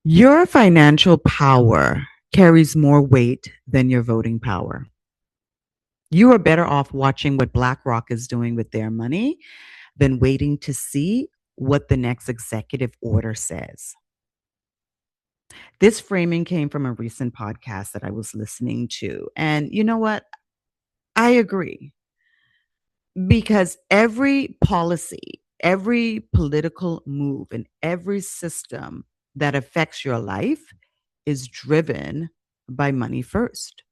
Your financial power carries more weight than your voting power. You are better off watching what BlackRock is doing with their money than waiting to see what the next executive order says. This framing came from a recent podcast that I was listening to. And you know what? I agree because every policy, every political move, and every system that affects your life is driven by money first.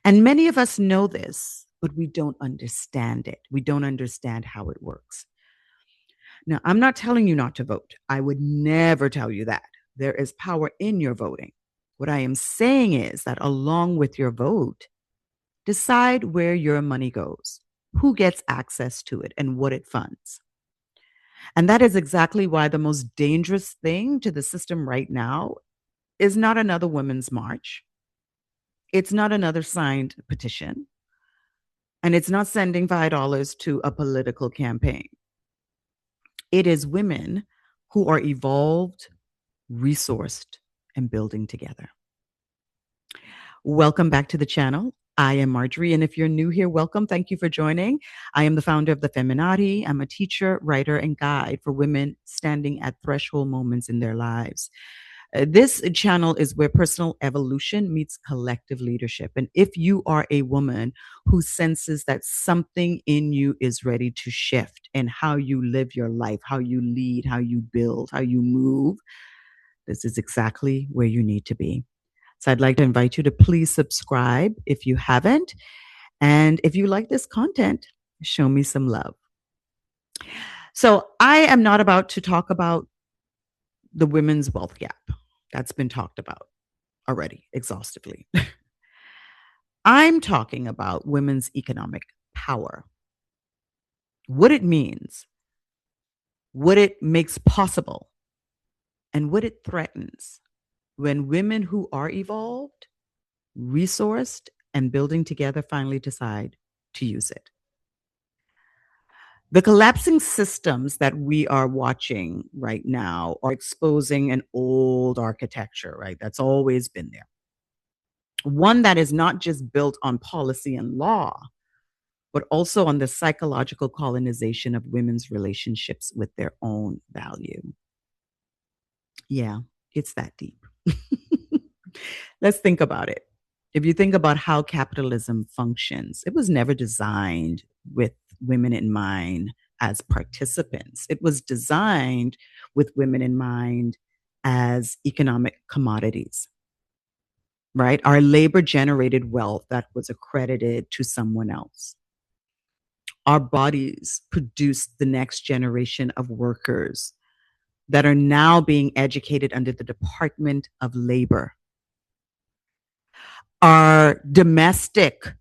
And many of us know this, but we don't understand it. We don't understand how it works. Now, I'm not telling you not to vote. I would never tell you that. There is power in your voting. What I am saying is that along with your vote, decide where your money goes, who gets access to it, and what it funds. And that is exactly why the most dangerous thing to the system right now is not another women's march. It's not another signed petition. And it's not sending $5 to a political campaign. It is women who are evolved, resourced, and building together. Welcome back to the channel. I am Marjorie, and if you're new here, welcome. Thank you for joining. I am the founder of The Feminati. I'm a teacher, writer, and guide for women standing at threshold moments in their lives. This channel is where personal evolution meets collective leadership. And if you are a woman who senses that something in you is ready to shift in how you live your life, how you lead, how you build, how you move, this is exactly where you need to be. So I'd like to invite you to please subscribe if you haven't. And if you like this content, show me some love. So I am not about to talk about the women's wealth gap. That's been talked about already exhaustively. I'm talking about women's economic power, what it means, what it makes possible, and what it threatens when women who are evolved, resourced, and building together finally decide to use it. The collapsing systems that we are watching right now are exposing an old architecture, right? That's always been there. One that is not just built on policy and law, but also on the psychological colonization of women's relationships with their own value. Yeah, it's that deep. Let's think about it. If you think about how capitalism functions, it was never designed with women in mind as participants. It was designed with women in mind as economic commodities, right? Our labor generated wealth that was accredited to someone else. Our bodies produce the next generation of workers that are now being educated under the Department of Labor. Our domestic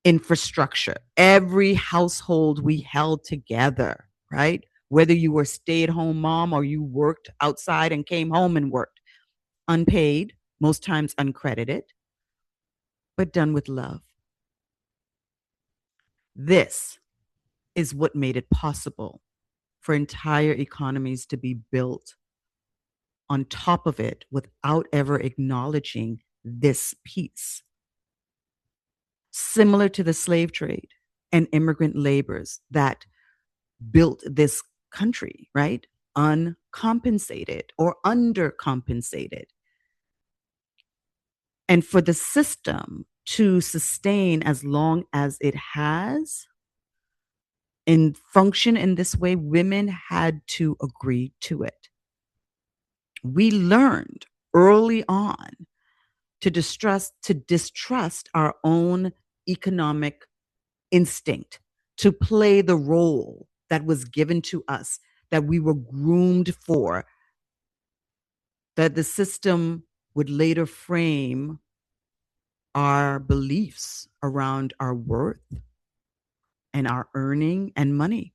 infrastructure, every household we held together, right? Whether you were a stay-at-home mom or you worked outside and came home and worked, unpaid, most times uncredited, but done with love. This is what made it possible for entire economies to be built on top of it without ever acknowledging this piece. Similar to the slave trade and immigrant labors that built this country, right? Uncompensated or undercompensated. And for the system to sustain as long as it has and function in this way, women had to agree to it. We learned early on to distrust our own economic instinct, to play the role that was given to us, that we were groomed for, that the system would later frame our beliefs around our worth and our earning and money.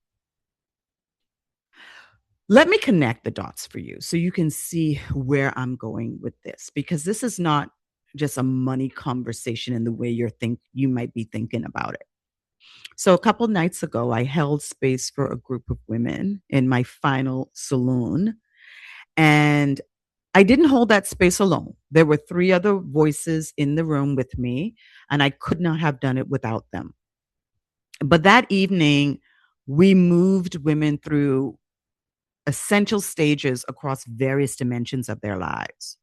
Let me connect the dots for you so you can see where I'm going with this, because this is not just a money conversation in the way you might be thinking about it. So a couple nights ago, I held space for a group of women in my final saloon. And I didn't hold that space alone. There were three other voices in the room with me, and I could not have done it without them. But that evening, we moved women through essential stages across various dimensions of their lives.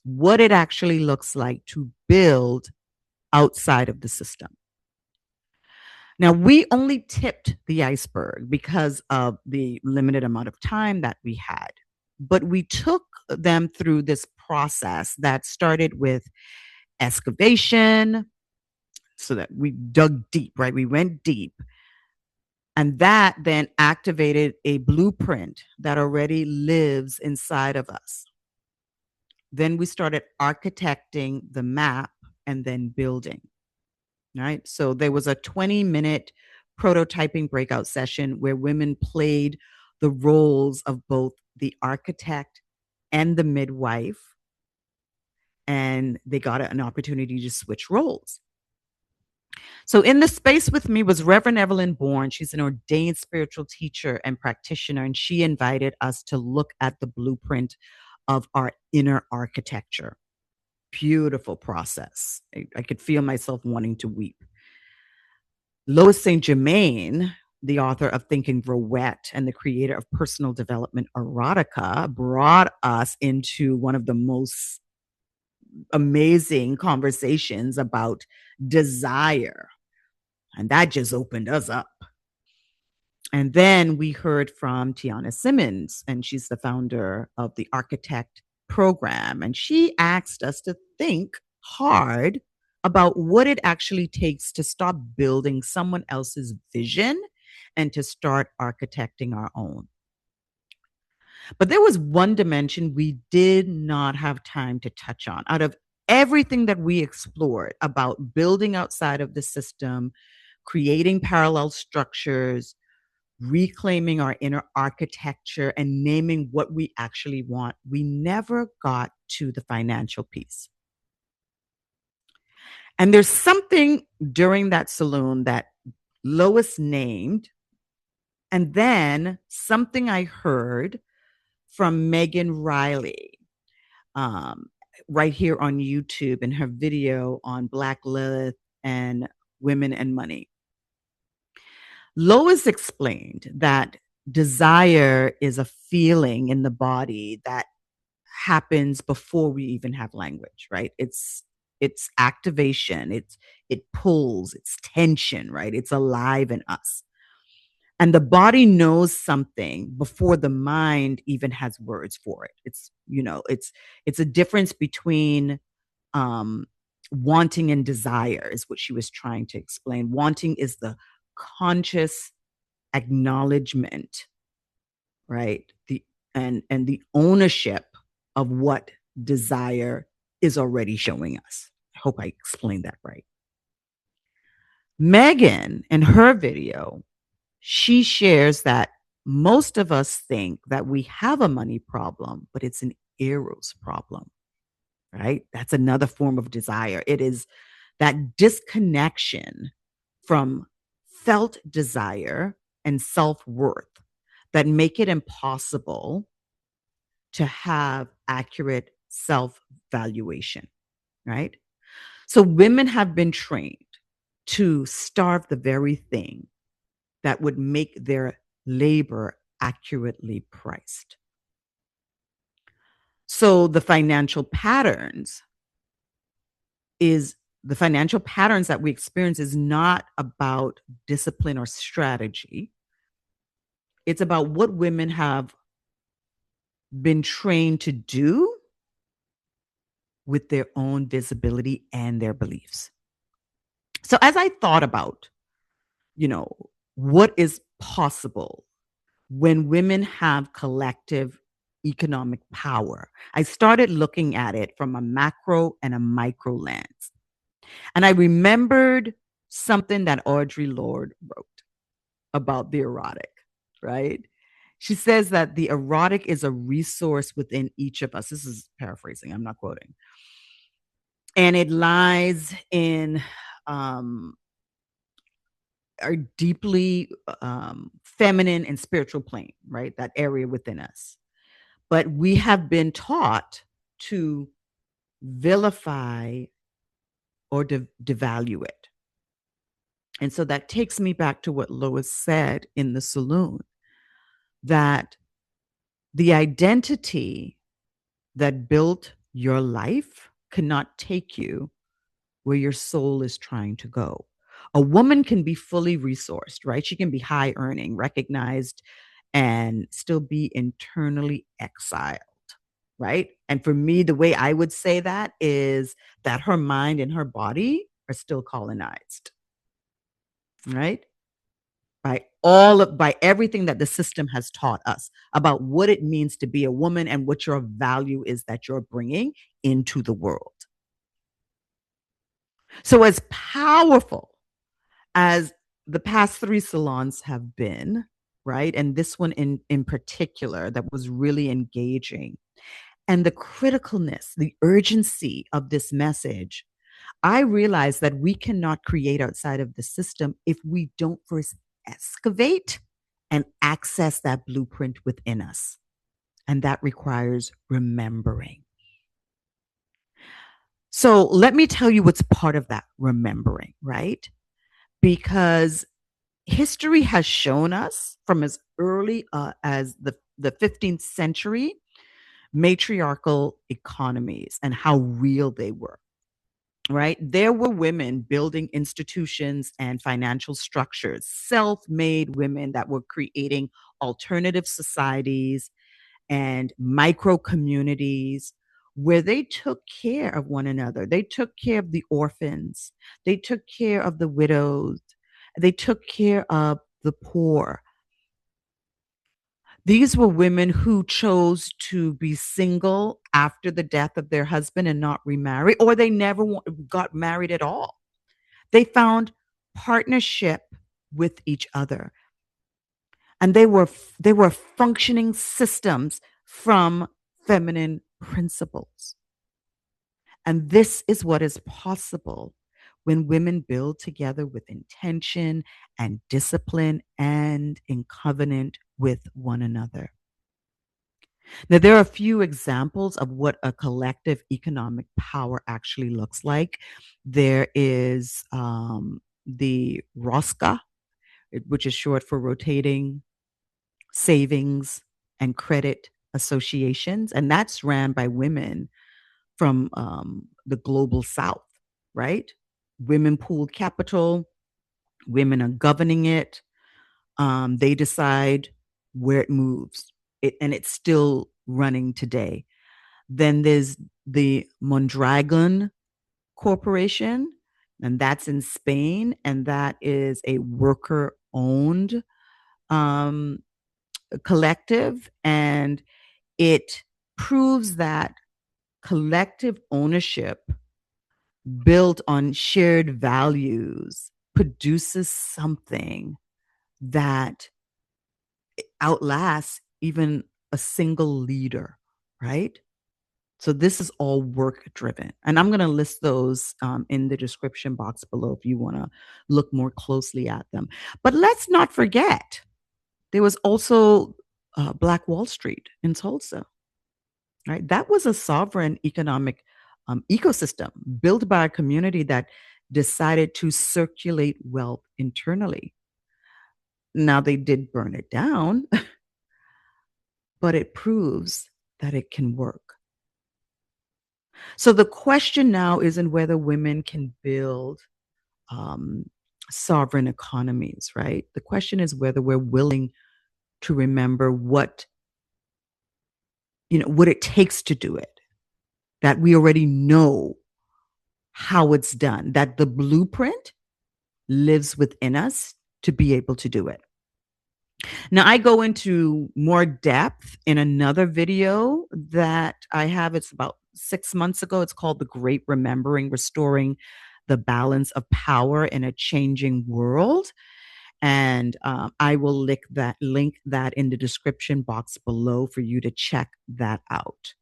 What it actually looks like to build outside of the system. Now, we only tipped the iceberg because of the limited amount of time that we had, but we took them through this process that started with excavation, so that we dug deep, right? We went deep. And that then activated a blueprint that already lives inside of us. Then we started architecting the map and then building, right? So there was a 20-minute prototyping breakout session where women played the roles of both the architect and the midwife, and they got an opportunity to switch roles. So in the space with me was Reverend Evelyn Bourne. She's an ordained spiritual teacher and practitioner, and she invited us to look at the blueprint of our inner architecture. Beautiful process. I could feel myself wanting to weep. Lois St. Germain, the author of Think and Grow Wet and the creator of personal development erotica, brought us into one of the most amazing conversations about desire. And that just opened us up. And then we heard from Tiana Simmons, and she's the founder of the Architect program. And she asked us to think hard about what it actually takes to stop building someone else's vision and to start architecting our own. But there was one dimension we did not have time to touch on. Out of everything that we explored about building outside of the system, creating parallel structures, reclaiming our inner architecture, and naming what we actually want, we never got to the financial piece. And there's something during that saloon that Lois named, and then something I heard from Megan Riley, um, right here on YouTube in her video on Black Lilith and women and money. Lois explained that desire is a feeling in the body that happens before we even have language, right? It's activation, it pulls, it's tension, right? It's alive in us. And the body knows something before the mind even has words for it. It's a difference between um wanting and desire is what she was trying to explain. Wanting is the conscious acknowledgement, right? And the ownership of what desire is already showing us. I hope I explained that right. Megan, in her video, she shares that most of us think that we have a money problem, but it's an Eros problem, right? That's another form of desire. It is that disconnection from felt desire and self-worth that make it impossible to have accurate self-valuation, right? So women have been trained to starve the very thing that would make their labor accurately priced. So the financial patterns that we experience is not about discipline or strategy. It's about what women have been trained to do with their own visibility and their beliefs. So as I thought about, what is possible when women have collective economic power, I started looking at it from a macro and a micro lens. And I remembered something that Audre Lorde wrote about the erotic, right? She says that the erotic is a resource within each of us. This is paraphrasing, I'm not quoting. And it lies in our deeply feminine and spiritual plane, right? That area within us. But we have been taught to vilify or devalue it. And so that takes me back to what Lois said in the saloon, that the identity that built your life cannot take you where your soul is trying to go. A woman can be fully resourced, right? She can be high earning, recognized, and still be internally exiled, right? And for me, the way I would say that is that her mind and her body are still colonized, right? By everything that the system has taught us about what it means to be a woman and what your value is that you're bringing into the world. So as powerful as the past 3 salons have been, right? And this one in particular that was really engaging, and the criticalness, the urgency of this message, I realized that we cannot create outside of the system if we don't first excavate and access that blueprint within us. And that requires remembering. So let me tell you what's part of that remembering, right? Because history has shown us from as early as the 15th century matriarchal economies and how real they were, right? There were women building institutions and financial structures, self-made women that were creating alternative societies and micro communities where they took care of one another. They took care of the orphans. They took care of the widows. They took care of the poor. These were women who chose to be single after the death of their husband and not remarry, or they never got married at all. They found partnership with each other. And they were functioning systems from feminine principles. And this is what is possible when women build together with intention and discipline and in covenant with one another. Now, there are a few examples of what a collective economic power actually looks like. There is the ROSCA, which is short for Rotating Savings and Credit Associations, and that's ran by women from the global South, right? Women pooled capital, women are governing it. They decide where it moves, and it's still running today. Then there's the Mondragon Corporation, and that's in Spain, and that is a worker-owned um, collective, and it proves that collective ownership built on shared values produces something that outlasts even a single leader, right? So this is all work driven. And I'm going to list those in the description box below if you want to look more closely at them. But let's not forget, there was also Black Wall Street in Tulsa, right? That was a sovereign economic ecosystem built by a community that decided to circulate wealth internally. Now, they did burn it down, but it proves that it can work. So the question now isn't whether women can build sovereign economies, right? The question is whether we're willing to remember what it takes to do it, that we already know how it's done, that the blueprint lives within us to be able to do it. Now, I go into more depth in another video that I have. It's about 6 months ago. It's called The Great Remembering, Restoring the Balance of Power in a Changing World. And I will link that in the description box below for you to check that out.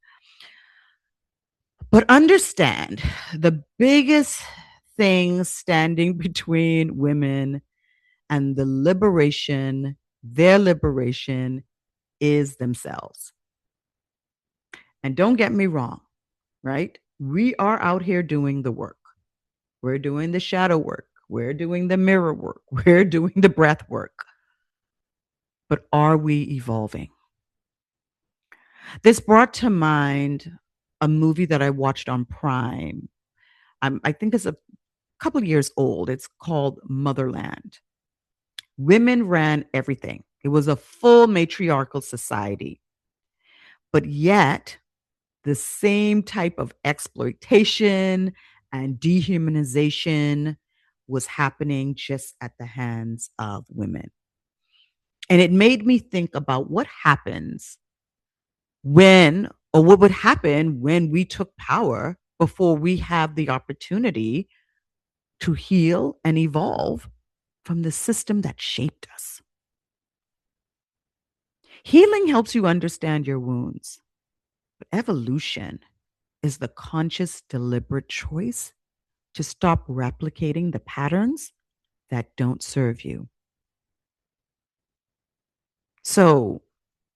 But understand, the biggest thing standing between women and their liberation is themselves. And don't get me wrong, right? We are out here doing the work. We're doing the shadow work. We're doing the mirror work. We're doing the breath work. But are we evolving? This brought to mind a movie that I watched on Prime. I think it's a couple of years old. It's called Motherland. Women ran everything. It was a full matriarchal society. But yet, the same type of exploitation and dehumanization was happening just at the hands of women. And it made me think about what happens when, or what would happen when we took power before we have the opportunity to heal and evolve from the system that shaped us. Healing helps you understand your wounds, but evolution is the conscious, deliberate choice to stop replicating the patterns that don't serve you. So,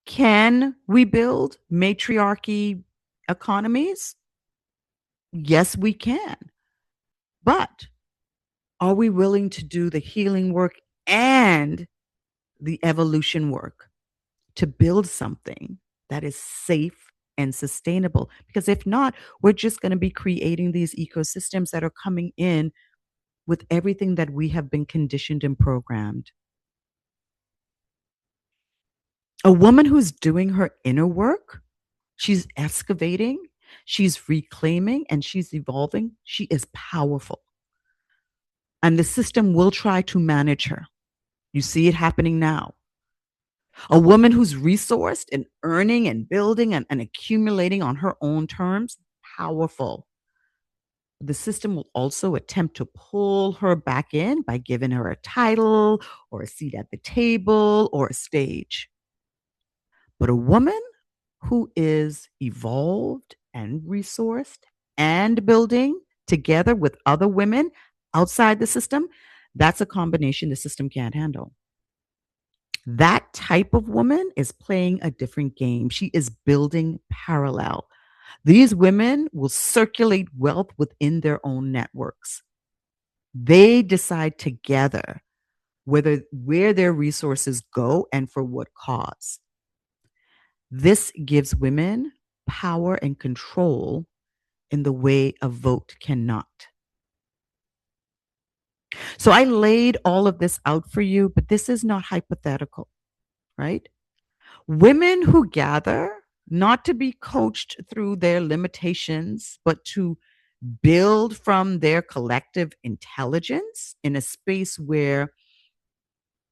can we build matriarchy economies? Yes, we can. But are we willing to do the healing work and the evolution work to build something that is safe and sustainable? Because if not, we're just going to be creating these ecosystems that are coming in with everything that we have been conditioned and programmed. A woman who's doing her inner work, she's excavating, she's reclaiming, and she's evolving. She is powerful. And the system will try to manage her. You see it happening now. A woman who's resourced and earning and building and accumulating on her own terms, powerful. The system will also attempt to pull her back in by giving her a title or a seat at the table or a stage. But a woman who is evolved and resourced and building together with other women outside the system, that's a combination the system can't handle. That type of woman is playing a different game. She is building parallel. These women will circulate wealth within their own networks. They decide together where their resources go and for what cause. This gives women power and control in the way a vote cannot. So I laid all of this out for you, but this is not hypothetical, right? Women who gather not to be coached through their limitations, but to build from their collective intelligence in a space where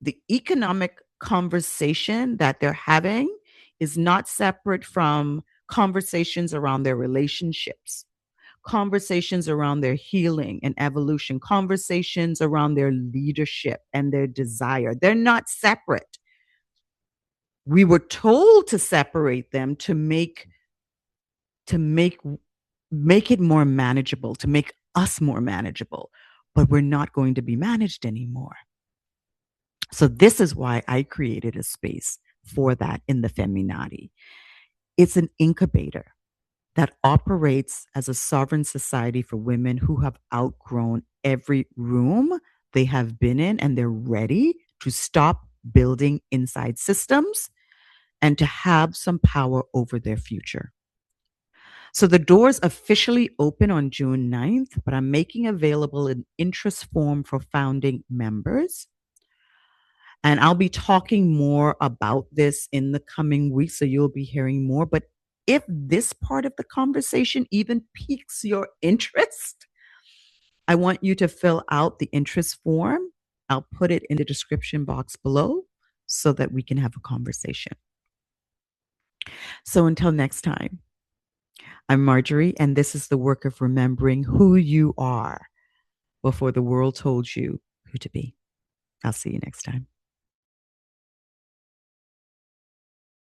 the economic conversation that they're having is not separate from conversations around their relationships, conversations around their healing and evolution, conversations around their leadership and their desire. They're not separate. We were told to separate them to make it more manageable, to make us more manageable, but we're not going to be managed anymore. So this is why I created a space for that in the Feminati. It's an incubator that operates as a sovereign society for women who have outgrown every room they have been in, and they're ready to stop building inside systems and to have some power over their future. So the doors officially open on June 9th, but I'm making available an interest form for founding members. And I'll be talking more about this in the coming weeks, so you'll be hearing more. But if this part of the conversation even piques your interest, I want you to fill out the interest form. I'll put it in the description box below so that we can have a conversation. So until next time, I'm Marjorie, and this is the work of remembering who you are before the world told you who to be. I'll see you next time.